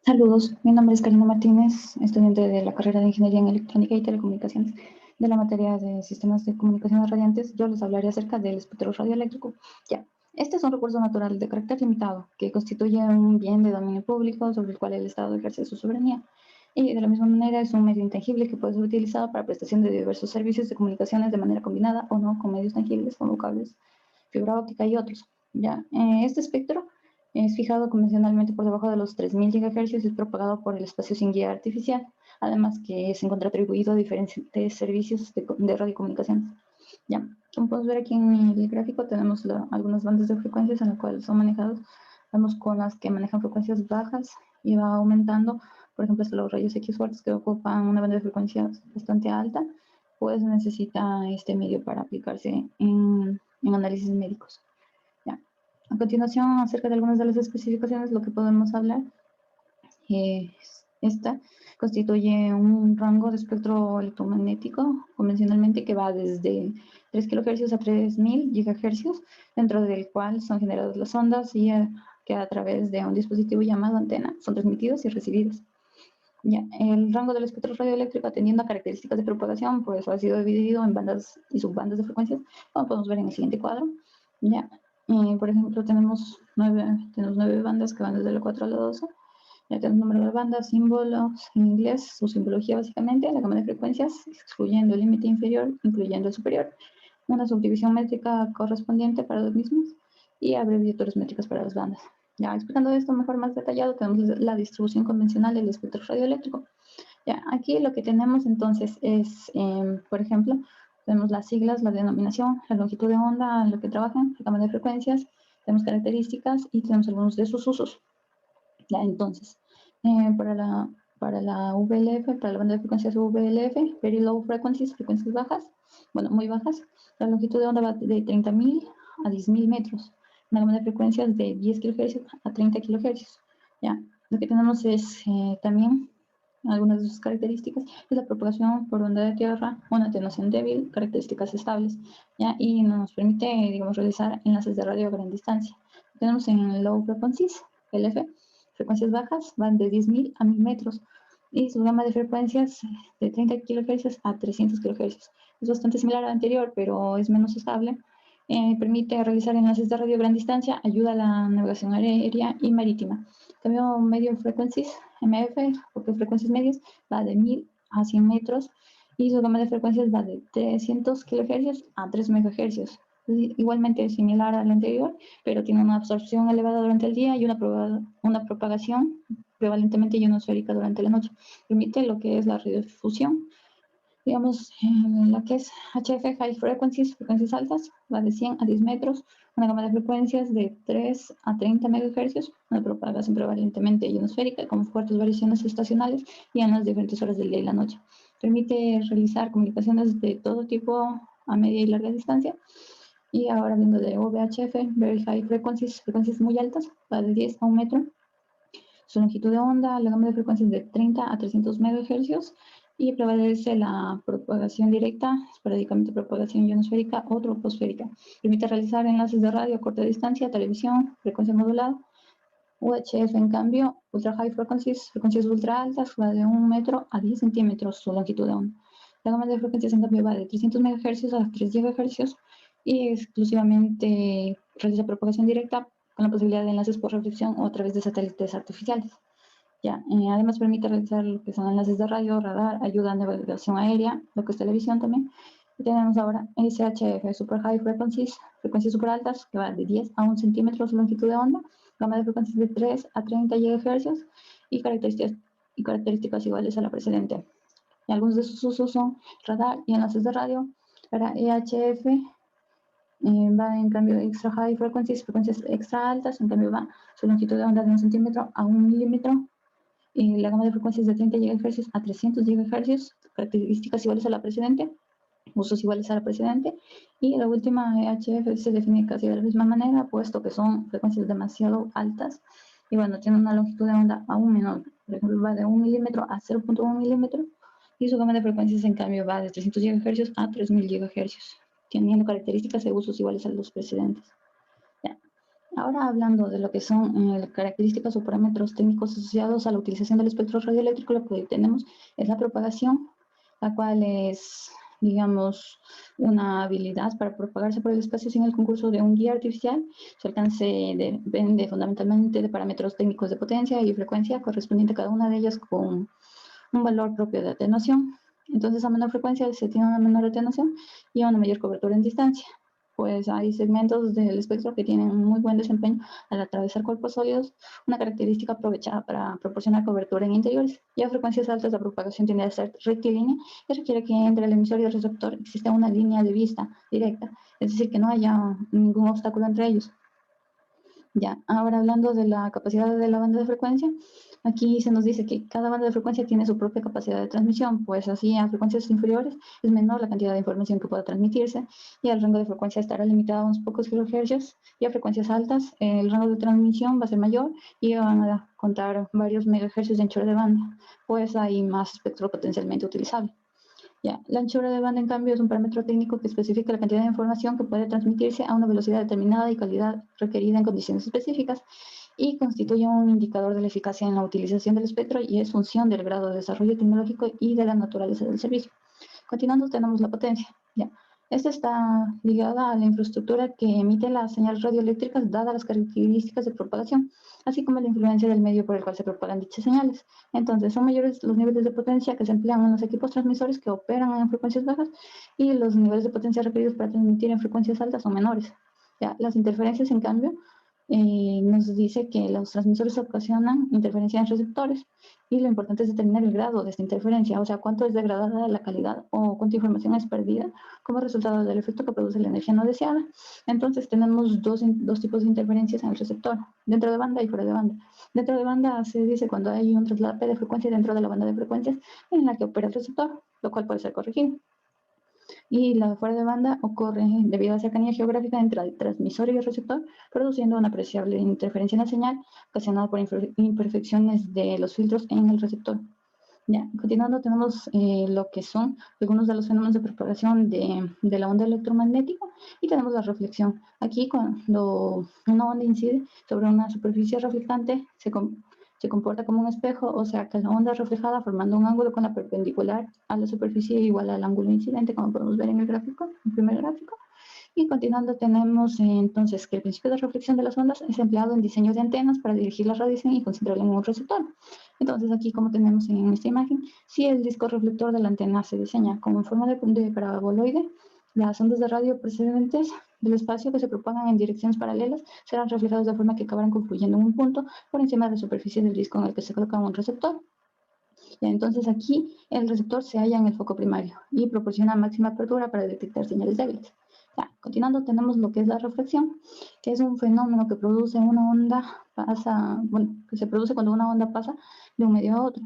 Saludos, mi nombre es Karina Martínez, estudiante de la carrera de Ingeniería en Electrónica y Telecomunicaciones de la materia de Sistemas de Comunicaciones Radiantes. Yo les hablaré acerca del espectro radioeléctrico. Ya, este es un recurso natural de carácter limitado que constituye un bien de dominio público sobre el cual el Estado ejerce su soberanía. Y de la misma manera es un medio intangible que puede ser utilizado para prestación de diversos servicios de comunicaciones de manera combinada o no con medios tangibles como cables, fibra óptica y otros. Ya, este espectro es fijado convencionalmente por debajo de los 3000 GHz y es propagado por el espacio sin guía artificial, además que se encuentra atribuido a diferentes servicios de radiocomunicaciones. Ya, como podemos ver aquí en el gráfico tenemos algunas bandas de frecuencias en las cuales son manejados. Vemos con las que manejan frecuencias bajas y va aumentando, por ejemplo, hasta los rayos X fuertes que ocupan una banda de frecuencias bastante alta, pues necesita este medio para aplicarse en análisis médicos. Ya. A continuación, acerca de algunas de las especificaciones, lo que podemos hablar esta constituye un rango de espectro electromagnético convencionalmente que va desde 3 kHz a 3000 GHz, dentro del cual son generadas las ondas y que a través de un dispositivo llamado antena son transmitidas y recibidas. Ya, el rango del espectro radioeléctrico, atendiendo a características de propagación, pues ha sido dividido en bandas y subbandas de frecuencias, como podemos ver en el siguiente cuadro. Ya, por ejemplo, tenemos nueve bandas que van desde la 4 a la 12. Ya tenemos número de bandas, símbolos en inglés, su simbología básicamente, la gama de frecuencias, excluyendo el límite inferior, incluyendo el superior, una subdivisión métrica correspondiente para los mismos y abreviaturas métricas para las bandas. Ya explicando esto mejor, más detallado, tenemos la distribución convencional del espectro radioeléctrico. Ya, aquí lo que tenemos entonces es, por ejemplo, tenemos las siglas, la denominación, la longitud de onda en lo que trabajan, la gama de frecuencias, tenemos características y tenemos algunos de sus usos. Ya, entonces, eh, para la, para la VLF, para la banda de frecuencias VLF, Very Low Frequencies, frecuencias bajas, bueno, muy bajas, la longitud de onda va de 30.000 a 10.000 metros, una gama de frecuencias de 10 kHz a 30 kHz. Ya, lo que tenemos es también algunas de sus características, es la propagación por onda de tierra, una atenuación débil, características estables, ¿ya? Y nos permite, digamos, realizar enlaces de radio a gran distancia. Tenemos en Low Frequencies, LF, frecuencias bajas van de 10.000 a 1.000 metros y su gama de frecuencias de 30 kHz a 300 kHz. Es bastante similar al anterior, pero es menos estable. Permite realizar enlaces de radio a gran distancia, ayuda a la navegación aérea y marítima. Cambio medio frequencies, MF, porque frecuencias medias, va de 1000 a 100 metros y su gama de frecuencias va de 300 kHz a 3 MHz. Igualmente similar al anterior, pero tiene una absorción elevada durante el día y una propagación prevalentemente ionosférica durante la noche. Permite lo que es la radiodifusión, digamos, la que es HF, High Frequencies, frecuencias altas, va de 100 a 10 metros, una gama de frecuencias de 3 a 30 MHz, una propagación prevalentemente ionosférica con fuertes variaciones estacionales y en las diferentes horas del día y la noche. Permite realizar comunicaciones de todo tipo a media y larga distancia. Y ahora viendo de VHF, Very High Frequencies, frecuencias muy altas, va de 10 a 1 metro. Su longitud de onda, la gama de frecuencias de 30 a 300 MHz y prevalece la propagación directa, esporádicamente propagación ionosférica o troposférica. Permite realizar enlaces de radio a corta distancia, televisión, frecuencia modulada. UHF, en cambio, Ultra High Frequencies, frecuencias ultra altas, va de 1 metro a 10 centímetros su longitud de onda. La gama de frecuencias, en cambio, va de 300 MHz a 3 GHz y exclusivamente realiza propagación directa con la posibilidad de enlaces por reflexión o a través de satélites artificiales. Ya, además permite realizar lo que son enlaces de radio, radar, ayuda a navegación aérea, lo que es televisión también. Y tenemos ahora SHF, Super High Frequencies, frecuencias super altas, que va de 10 a 1 centímetro su longitud de onda, gama de frecuencias de 3 a 30 GHz y características iguales a la precedente. Y algunos de sus usos son radar y enlaces de radio. Para EHF va en cambio extra high frequencies, frecuencias extra altas, en cambio va su longitud de onda de 1 centímetro a 1 milímetro. La gama de frecuencias de 30 GHz a 300 GHz, características iguales a la precedente, usos iguales a la precedente, y la última EHF se define casi de la misma manera, puesto que son frecuencias demasiado altas, y bueno, tiene una longitud de onda aún menor, por ejemplo, va de 1 milímetro a 0.1 milímetro, y su gama de frecuencias en cambio va de 300 GHz a 3000 GHz, teniendo características y usos iguales a los precedentes. Ya. Ahora hablando de lo que son características o parámetros técnicos asociados a la utilización del espectro radioeléctrico, lo que tenemos es la propagación, la cual es, digamos, una habilidad para propagarse por el espacio sin el concurso de un guía artificial. Su alcance depende fundamentalmente de parámetros técnicos de potencia y frecuencia, correspondiente a cada una de ellas con un valor propio de atenuación. Entonces, a menor frecuencia se tiene una menor atenuación y una mayor cobertura en distancia. Pues hay segmentos del espectro que tienen un muy buen desempeño al atravesar cuerpos sólidos, una característica aprovechada para proporcionar cobertura en interiores. Y a frecuencias altas la propagación tiende a ser rectilínea y requiere que entre el emisor y el receptor exista una línea de vista directa, es decir, que no haya ningún obstáculo entre ellos. Ya, ahora hablando de la capacidad de la banda de frecuencia, aquí se nos dice que cada banda de frecuencia tiene su propia capacidad de transmisión, pues así a frecuencias inferiores es menor la cantidad de información que pueda transmitirse y el rango de frecuencia estará limitado a unos pocos kilohercios, y a frecuencias altas el rango de transmisión va a ser mayor y van a contar varios megahercios de anchura de banda, pues hay más espectro potencialmente utilizable. Ya, la anchura de banda, en cambio, es un parámetro técnico que especifica la cantidad de información que puede transmitirse a una velocidad determinada y calidad requerida en condiciones específicas, y constituye un indicador de la eficacia en la utilización del espectro y es función del grado de desarrollo tecnológico y de la naturaleza del servicio. Continuando, tenemos la potencia. Ya. Esta está ligada a la infraestructura que emite las señales radioeléctricas dadas las características de propagación, así como la influencia del medio por el cual se propagan dichas señales. Entonces, son mayores los niveles de potencia que se emplean en los equipos transmisores que operan en frecuencias bajas, y los niveles de potencia requeridos para transmitir en frecuencias altas son menores. Ya, las interferencias, en cambio, nos dice que los transmisores ocasionan interferencia en receptores, y lo importante es determinar el grado de esta interferencia, o sea, cuánto es degradada la calidad o cuánta información es perdida como resultado del efecto que produce la energía no deseada. Entonces tenemos dos tipos de interferencias en el receptor, dentro de banda y fuera de banda. Dentro de banda se dice cuando hay un traslape de frecuencia dentro de la banda de frecuencias en la que opera el receptor, lo cual puede ser corregido. Y la fuera de banda ocurre debido a la cercanía geográfica entre el transmisor y el receptor, produciendo una apreciable interferencia en la señal ocasionada por imperfecciones de los filtros en el receptor. Ya, continuando, tenemos lo que son algunos de los fenómenos de propagación de la onda electromagnética, y tenemos la reflexión. Aquí, cuando una onda incide sobre una superficie reflectante, se comporta como un espejo, o sea que la onda es reflejada formando un ángulo con la perpendicular a la superficie igual al ángulo incidente, como podemos ver en el gráfico, el primer gráfico. Y continuando, tenemos entonces que el principio de reflexión de las ondas es empleado en diseños de antenas para dirigir la radiación y concentrarla en un receptor. Entonces, aquí, como tenemos en esta imagen, si el disco reflector de la antena se diseña como en forma de paraboloide, las ondas de radio procedentes del espacio que se propagan en direcciones paralelas serán reflejadas de forma que acabarán confluyendo en un punto por encima de la superficie del disco en el que se coloca un receptor. Entonces, aquí el receptor se halla en el foco primario y proporciona máxima apertura para detectar señales débiles. Ya, continuando, tenemos lo que es la reflexión, que es un fenómeno que produce una onda, que se produce cuando una onda pasa de un medio a otro.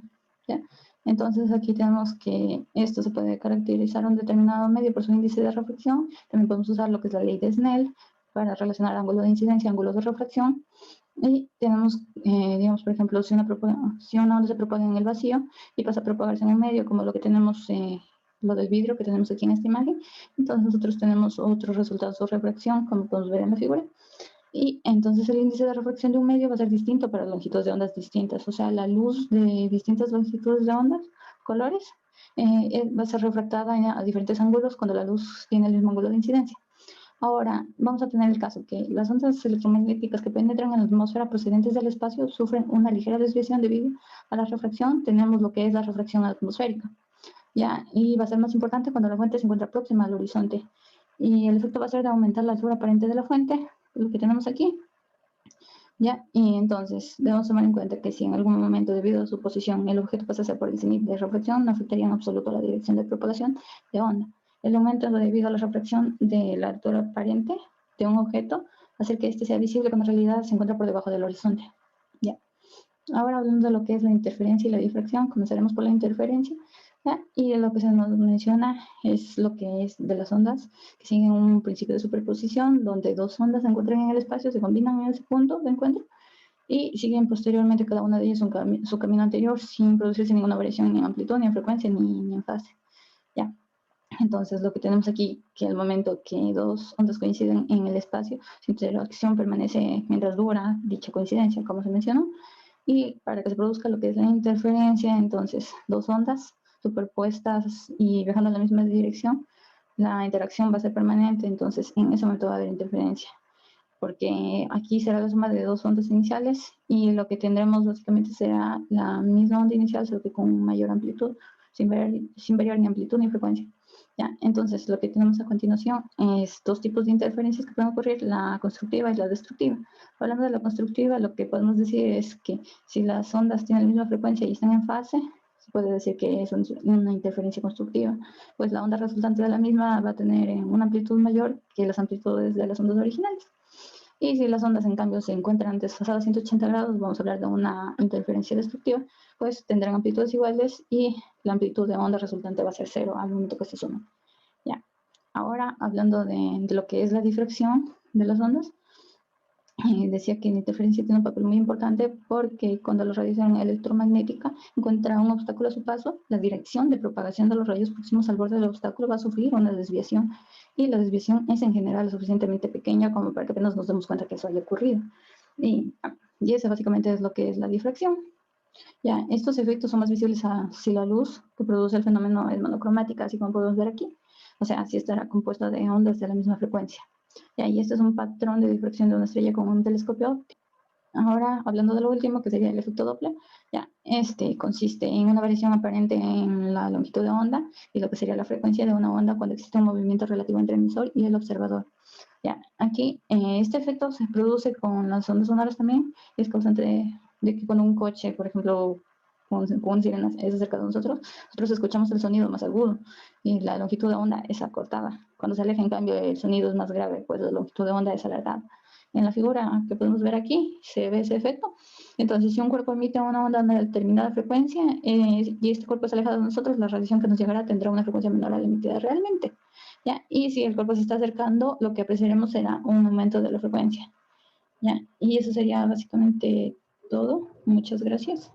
¿Ya? Entonces, aquí tenemos que esto se puede caracterizar un determinado medio por su índice de reflexión. También podemos usar lo que es la ley de Snell para relacionar ángulo de incidencia y ángulo de reflexión. Y tenemos, digamos, por ejemplo, si una onda se propaga en el vacío y pasa a propagarse en un medio, como lo que tenemos, lo del vidrio que tenemos aquí en esta imagen, entonces nosotros tenemos otros resultados de refracción, como podemos ver en la figura. Y entonces el índice de refracción de un medio va a ser distinto para longitudes de ondas distintas, o sea, la luz de distintas longitudes de ondas, colores, va a ser refractada a diferentes ángulos cuando la luz tiene el mismo ángulo de incidencia. Ahora, vamos a tener el caso que las ondas electromagnéticas que penetran en la atmósfera procedentes del espacio sufren una ligera desviación debido a la refracción. Tenemos lo que es la refracción atmosférica, ¿ya? Y va a ser más importante cuando la fuente se encuentra próxima al horizonte. Y el efecto va a ser de aumentar la altura aparente de la fuente, lo que tenemos aquí, ¿ya? Y entonces, debemos tomar en cuenta que si en algún momento, debido a su posición, el objeto pasa a ser por el cenit de refracción, no afectaría en absoluto la dirección de propagación de onda. El aumento debido a la refracción de la altura aparente de un objeto hace que éste sea visible cuando en realidad se encuentra por debajo del horizonte. ¿Ya? Ahora, hablando de lo que es la interferencia y la difracción, comenzaremos por la interferencia. ¿Ya? Y lo que se nos menciona es lo que es de las ondas que siguen un principio de superposición, donde dos ondas se encuentran en el espacio, se combinan en ese punto de encuentro y siguen posteriormente cada una de ellas su camino anterior sin producirse ninguna variación ni en amplitud, ni en frecuencia, ni en fase. ¿Ya? Entonces, lo que tenemos aquí, que al momento que dos ondas coinciden en el espacio, su interacción permanece mientras dura dicha coincidencia, como se mencionó, y para que se produzca lo que es la interferencia, entonces, dos ondas superpuestas y viajando en la misma dirección, la interacción va a ser permanente, entonces en ese momento va a haber interferencia, porque aquí será la suma de dos ondas iniciales y lo que tendremos básicamente será la misma onda inicial, solo que con mayor amplitud, sin variar ni amplitud ni frecuencia. ¿Ya? Entonces, lo que tenemos a continuación es dos tipos de interferencias que pueden ocurrir, la constructiva y la destructiva. Hablando de la constructiva, lo que podemos decir es que si las ondas tienen la misma frecuencia y están en fase, se puede decir que es una interferencia constructiva, pues la onda resultante de la misma va a tener una amplitud mayor que las amplitudes de las ondas originales. Y si las ondas, en cambio, se encuentran desfasadas 180 grados, vamos a hablar de una interferencia destructiva, pues tendrán amplitudes iguales y la amplitud de onda resultante va a ser cero al momento que se suman. Ya. Ahora, hablando de lo que es la difracción de las ondas, decía que la interferencia tiene un papel muy importante porque cuando la radiación electromagnética encuentra un obstáculo a su paso, la dirección de propagación de los rayos próximos al borde del obstáculo va a sufrir una desviación y la desviación es en general lo suficientemente pequeña como para que apenas nos demos cuenta que eso haya ocurrido. Y eso básicamente es lo que es la difracción. Ya, estos efectos son más visibles si la luz que produce el fenómeno es monocromática, así como podemos ver aquí. O sea, si estará compuesta de ondas de la misma frecuencia. Ya, y este es un patrón de difracción de una estrella con un telescopio óptico. Ahora, hablando de lo último, que sería el efecto Doppler, ya, este consiste en una variación aparente en la longitud de onda y lo que sería la frecuencia de una onda cuando existe un movimiento relativo entre el emisor y el observador. Ya, aquí este efecto se produce con las ondas sonoras también, es causante de que cuando un coche, por ejemplo, con sirenas es cerca de nosotros escuchamos el sonido más agudo y la longitud de onda es acortada. Cuando se aleja, en cambio, el sonido es más grave, pues la longitud de onda es alargada. En la figura que podemos ver aquí se ve ese efecto. Entonces, si un cuerpo emite una onda de determinada frecuencia y este cuerpo se aleja de nosotros, la radiación que nos llegará tendrá una frecuencia menor a la emitida realmente. ¿Ya? Y si el cuerpo se está acercando, lo que apreciaremos será un aumento de la frecuencia. ¿Ya? Y eso sería básicamente todo. Muchas gracias.